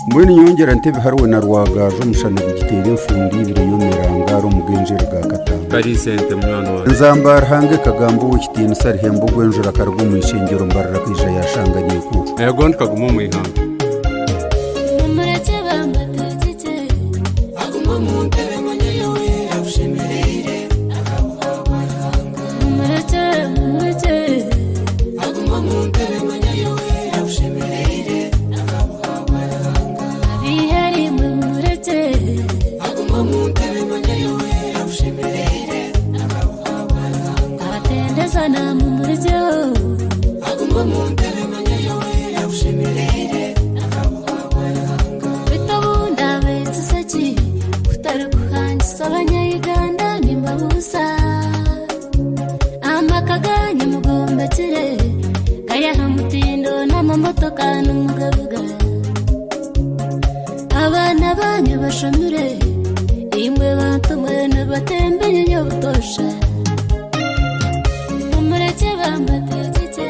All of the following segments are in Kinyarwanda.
mbwene nyongera ntebe hariwe na rwagaje umushana bigitera imfundi ibiri y'umirangaro mugenjeri ga katanga kari sente mwana wa nzambara hange kagambo w'ikitini sari hembo gwenjura kargu mu ishengero mbarara kwija yashanganye ku yagondi kagumo mu ihanga abana banyu bashomire imwe batumwe n'abatembenye nyobutosha umureke bambategeke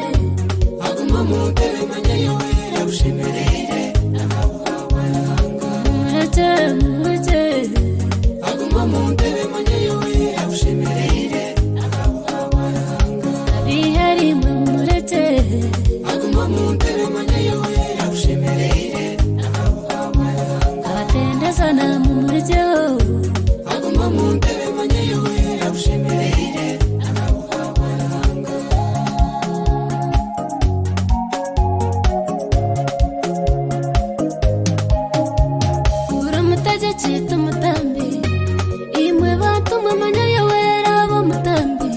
aguma mu ntebe manyayo yawushimirire umureke aguma mu ntebe manyayo yawushimirire abihari mu mureke aguma mu ntebe manyayo yawushimirire abatendezana mu muryo aguma mu ntebe manyayo yawushimirire uri umutegeki tumutambi imwe batumwe manyayo wera bo mutambi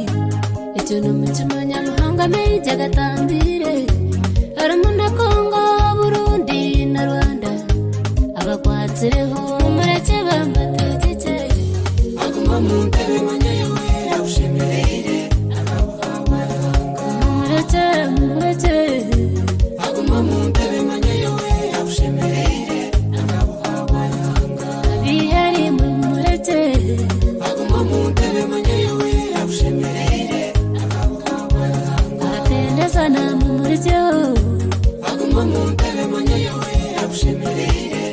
icyo ni umukino nyamahanga meje agatambire harimo na Kongo Burundi na Rwanda abakwatsireho umureke bambategeke aguma mu ntebe manyayo yawushimirire umureke aguma mu ntebe manyayo yawushimirire abihari mu mureke aguma mu ntebe manyayo yawushimirire abatendezana mu muryo aguma mu ntebe manyayo yawushimirire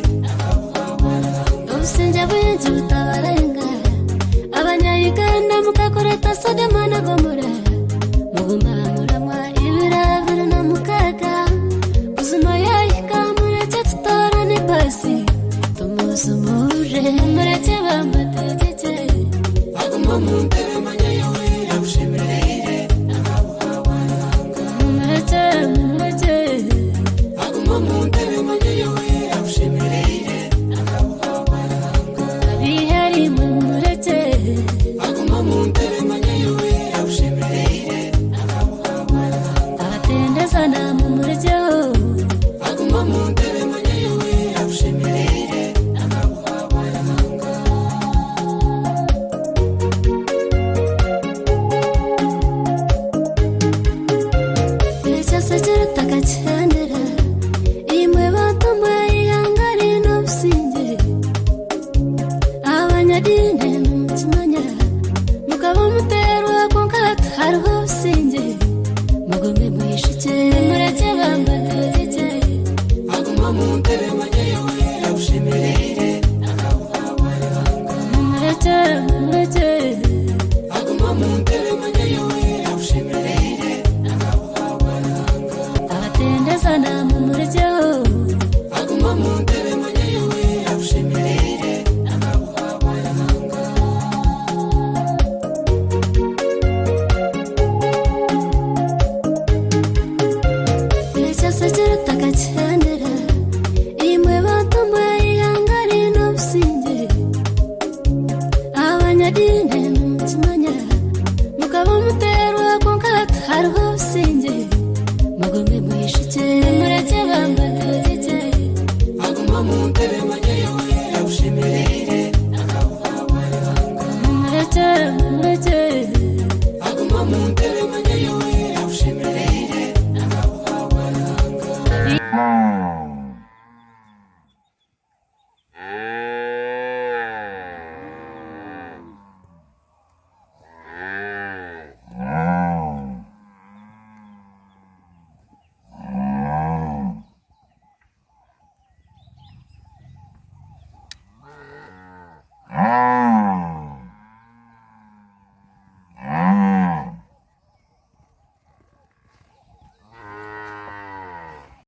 ubusinja bwinshi butabarenga abanyayuganda mukakoreta Sodoma na Gomora muguma muramwa ibirabira na mukaga uzima yahika mureke tutorane basi tumusumure mureke bambategeke aguma mu ntebe manyayo yawushimirire umureke aguma mu ntebe manyayo yawushimirire abihari mu mureke aguma mu ntebe manyayo